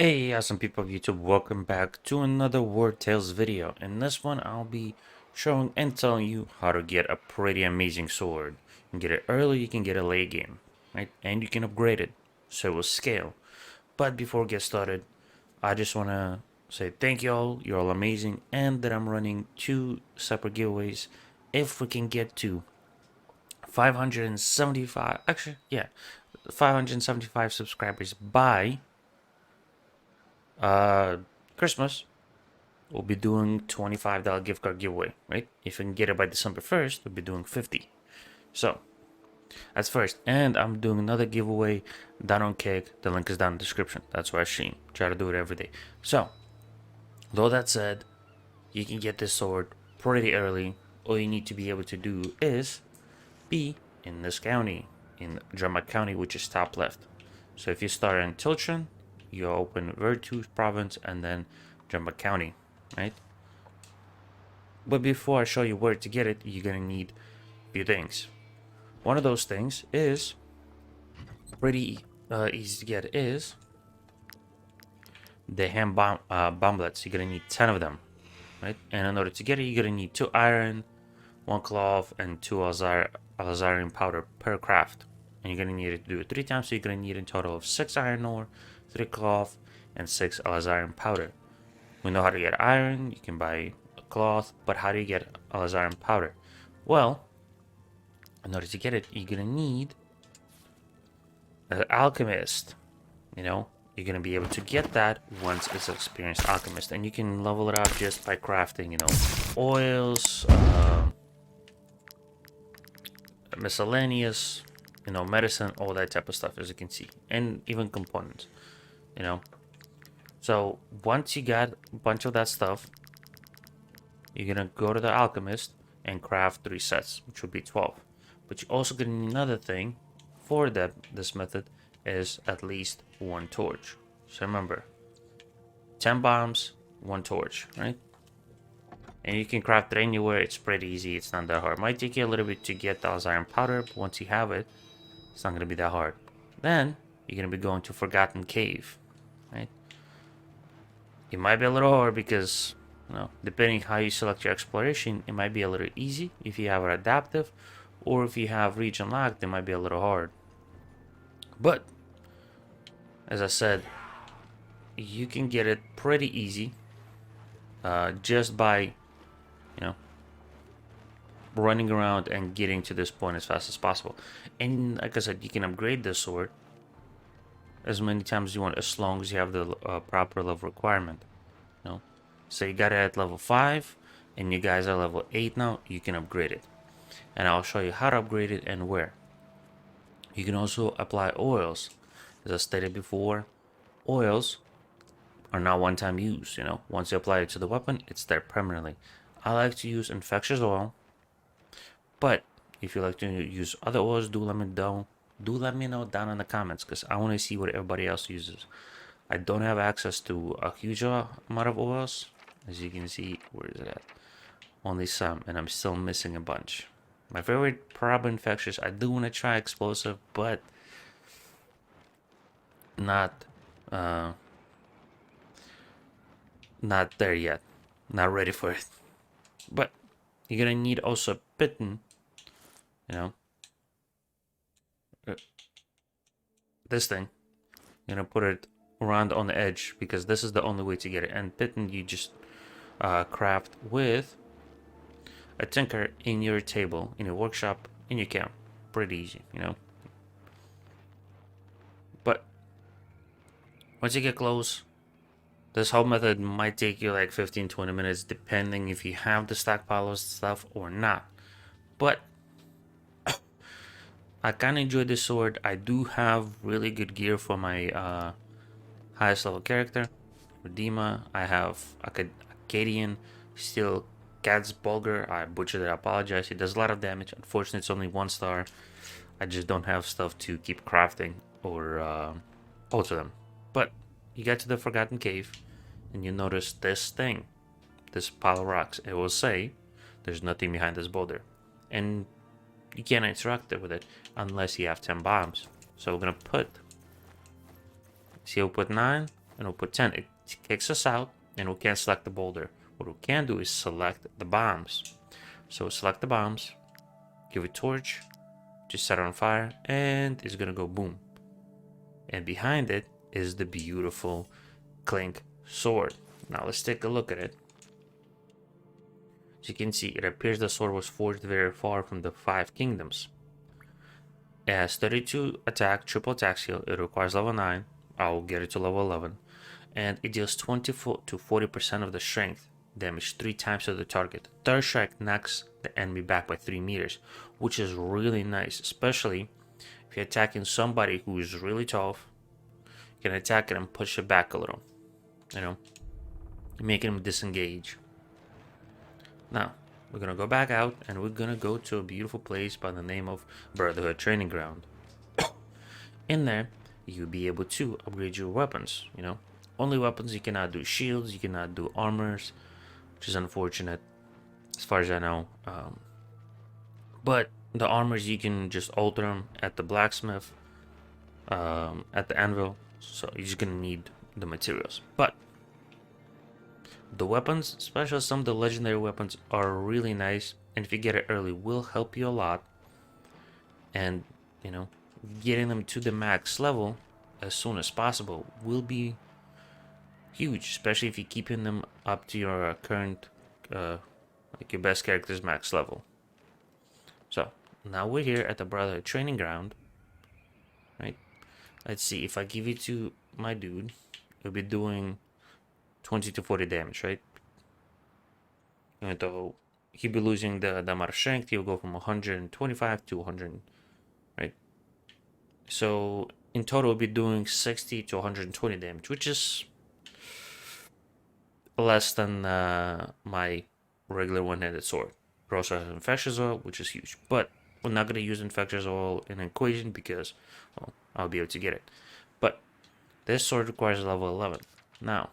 Hey, awesome people of YouTube, welcome back to another Wartales video. In this one, I'll be showing and telling you how to get a pretty amazing sword. You can get it early, you can get it late game, right? And you can upgrade it, so it will scale. But before we get started, I just want to say thank you all, you're all amazing, and that I'm running two separate giveaways. If we can get to 575, actually, yeah, 575 subscribers by uh Christmas, we'll be doing $25 gift card giveaway, right? If we can get it by December 1st, we'll be doing 50. So that's first. And I'm doing another giveaway down on Cake. The link is down in the description. That's where I stream. Try to do it every day. So, though that said, you can get this sword pretty early. All you need to be able to do is be in this county, in Drama County, which is top left. So if you start in Tiltron, you open Virtus province and then Drama County, right? But before I show you where to get it, you're gonna need a few things. One of those things is pretty easy to get is the hand bomblets. You're gonna need 10 of them, right? And in order to get it, you're gonna need 2 iron, 1 cloth, and 2 alizarin powder per craft. And you're gonna need it to do it 3 times, so you're gonna need a total of 6 iron ore, 3 cloth, and 6 alizarin powder. We know how to get iron, you can buy a cloth, but how do you get alizarin powder? Well, in order to get it, you're gonna need an alchemist. You know, you're gonna be able to get that once it's an experienced alchemist, and you can level it up just by crafting, oils, miscellaneous, medicine, all that type of stuff, as you can see, and even components, you know. So once you got a bunch of that stuff, you're gonna go to the alchemist and craft 3 sets, which would be 12. But you're also gonna need another thing for this method is at least 1 torch. So remember, 10 bombs, 1 torch, right? And you can craft it anywhere. It's pretty easy. It's not that hard. It might take you a little bit to get the iron powder, but once you have it, it's not gonna be that hard. Then you're gonna be going to Forgotten Cave, right? It might be a little hard because, depending how you select your exploration, it might be a little easy if you have it adaptive, or if you have region locked, it might be a little hard. But as I said, you can get it pretty easy just by, running around and getting to this point as fast as possible. And like I said, you can upgrade this sword as many times as you want, as long as you have the proper level requirement. So you got it at level 5, and you guys are level 8 now. You can upgrade it, and I'll show you how to upgrade it and where. You can also apply oils. As I stated before, oils are not one-time use. Once you apply it to the weapon, it's there permanently. I like to use infectious oil, but if you like to use other oils, do let me know down in the comments, because I want to see what everybody else uses. I don't have access to a huge amount of oils, as you can see. Where is it at? Only some, and I'm still missing a bunch. My favorite, probably infectious. I do want to try explosive, but not not there yet. Not ready for it. But you're gonna need also a pitten, this thing. You're gonna put it around on the edge, because this is the only way to get it. And pitten you just craft with a tinker in your table, in your workshop, in your camp. Pretty easy, But once you get close, this whole method might take you like 15-20 minutes, depending if you have the stockpile of stuff or not. But I kind of enjoy this sword. I do have really good gear for my highest level character, Redeema. I have Acadian Steel Cat's Bulger. I butchered it, I apologize. It does a lot of damage. Unfortunately, it's only 1 star. I just don't have stuff to keep crafting or alter them. But you get to the Forgotten Cave, and you notice this thing, this pile of rocks. It will say there's nothing behind this boulder, and you can't interact with it unless you have 10 bombs. So we're gonna put, see, we'll put 9, and we'll put 10. It kicks us out, and we can't select the boulder. What we can do is select the bombs. So select the bombs, give it torch, just set it on fire, and it's gonna go boom. And behind it is the beautiful Clink sword. Now let's take a look at it. As you can see, it appears the sword was forged very far from the 5 kingdoms. It has 32 attack, triple attack skill. It requires level 9. I'll get it to level 11. And it deals 24 to 40% of the strength damage 3 times to the target. Third strike knocks the enemy back by 3 meters, which is really nice, especially if you're attacking somebody who is really tough. You can attack it and push it back a little, you know, making him disengage. Now, we're gonna go back out and we're gonna go to a beautiful place by the name of Brotherhood Training Ground. In there, you'll be able to upgrade your weapons, you know. Only weapons, you cannot do shields, you cannot do armors, which is unfortunate as far as I know. But the armors, you can just alter them at the blacksmith, at the anvil, so you're just gonna need the materials. But the weapons, especially some of the legendary weapons, are really nice, and if you get it early, will help you a lot. And, you know, getting them to the max level as soon as possible will be huge, especially if you're keeping them up to your current, like your best character's max level. So, now we're here at the Brotherhood Training Ground, right? Let's see, if I give it to my dude, it'll be doing 20 to 40 damage, right? And though he'll be losing the amount of strength, he'll go from 125 to 100, right? So in total, we'll be doing 60 to 120 damage, which is less than my regular one-handed sword. It also has infectious oil, which is huge, but we're not going to use infectious oil in an equation because, well, I'll be able to get it. But this sword requires level 11. Now,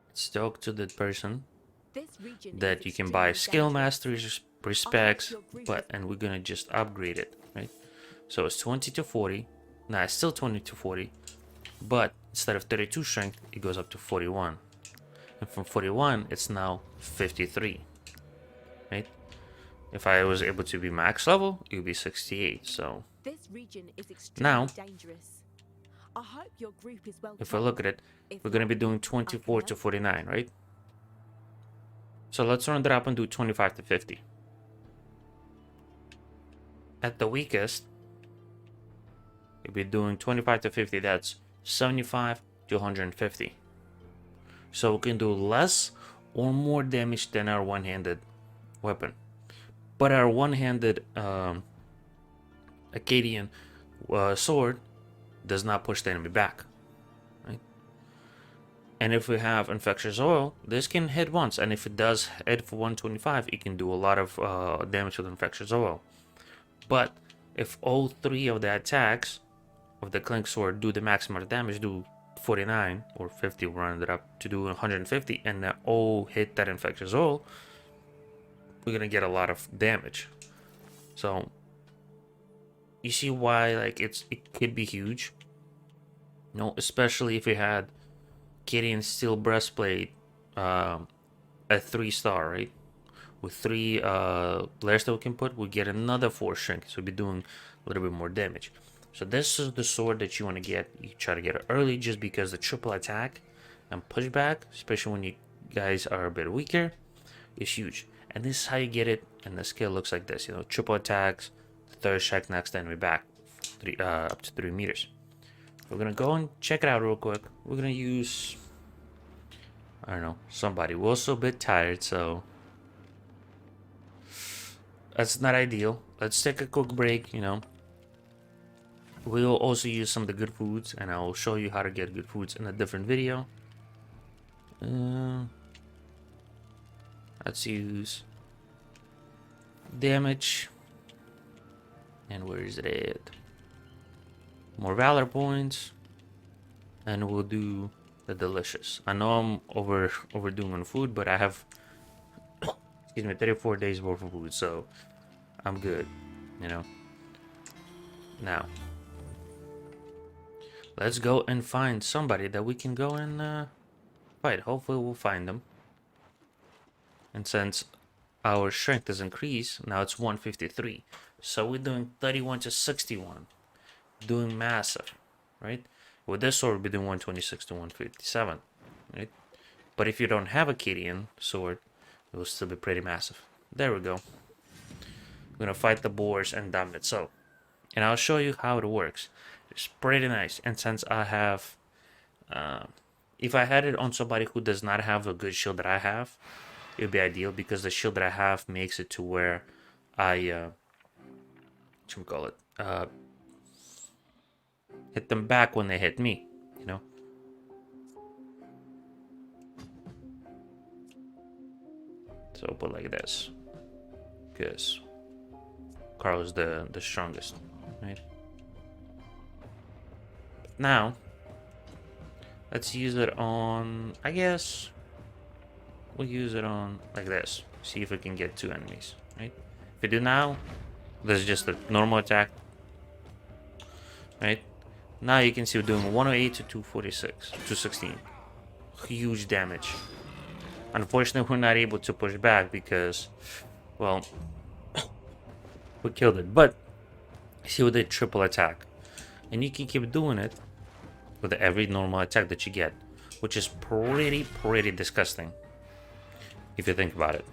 let's talk to the person that you can buy skill masteries, respects, and we're gonna just upgrade it, right? So it's 20 to 40. Nah, it's still 20 to 40, but instead of 32 strength, it goes up to 41. And from 41, it's now 53, right? If I was able to be max level, it would be 68. So now, if I look at it, we're gonna be doing 24 to 49, right? So let's round it up and do 25 to 50. At the weakest, we'll be doing 25 to 50. That's 75 to 150. So we can do less or more damage than our one-handed weapon. But our one-handed Akkadian sword does not push the enemy back. And if we have infectious oil, this can hit once, and if it does hit for 125, it can do a lot of damage with infectious oil. But if all 3 of the attacks of the Clink sword do the maximum damage, do 49 or 50, we'll round it up to do 150, and they all hit that infectious oil, we're gonna get a lot of damage. So you see why, like, it could be huge, you know, especially if we had Gideon Steel Breastplate, a 3-star, right? With 3 layers that we can put, we get another 4 strength, so we'll be doing a little bit more damage. So this is the sword that you want to get. You try to get it early just because the triple attack and pushback, especially when you guys are a bit weaker, is huge. And this is how you get it, and the skill looks like this, you know, triple attacks, the third strike knocks the enemy back up to 3 meters. We're gonna go and check it out real quick. We're gonna use, I don't know, somebody. We're also a bit tired, so that's not ideal. Let's take a quick break, you know. We'll also use some of the good foods, and I'll show you how to get good foods in a different video. Let's use damage. And where is it at? More valor points, and we'll do the delicious. I know I'm overdoing on food, but I have excuse me, 34 days worth of food, so I'm good, you know. Now let's go and find somebody that we can go and fight. Hopefully we'll find them. And since our strength is increased, now it's 153. So we're doing 31 to 61. Doing massive, right? With this sword, we'll be doing 126 to 157, right? But if you don't have a Cadian sword, it will still be pretty massive. There we go. We're gonna fight the boars and damn so. And I'll show you how it works. It's pretty nice. And since I have, if I had it on somebody who does not have a good shield that I have, it would be ideal because the shield that I have makes it to where I, hit them back when they hit me, you know? So I'll put like this, because Carl's the strongest, right? Now, let's use it on, I guess, we'll use it on like this. See if we can get 2 enemies, right? If we do now, this is just a normal attack, right? Now you can see we're doing 108 to 246, 216. Huge damage. Unfortunately, we're not able to push back because, well, we killed it. But see, we did triple attack. And you can keep doing it with every normal attack that you get, which is pretty disgusting if you think about it,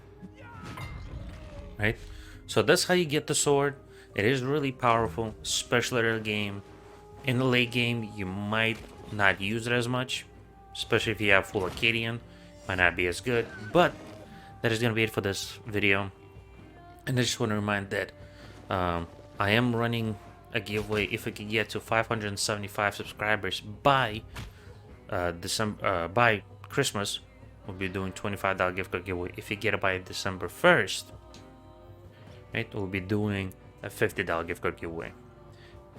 right? So that's how you get the sword. It is really powerful, especially early game. In the late game, you might not use it as much, especially if you have full Arcadian. Might not be as good, but that is going to be it for this video. And I just want to remind that I am running a giveaway. If we can get to 575 subscribers by by Christmas, we'll be doing $25 gift card giveaway. If you get it by December 1st, right, we'll be doing a $50 gift card giveaway.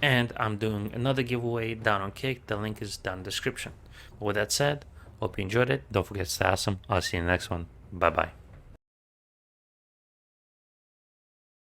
And I'm doing another giveaway down on Kick. The link is down in the description. With that said, hope you enjoyed it. Don't forget to stay awesome. I'll see you in the next one. Bye bye.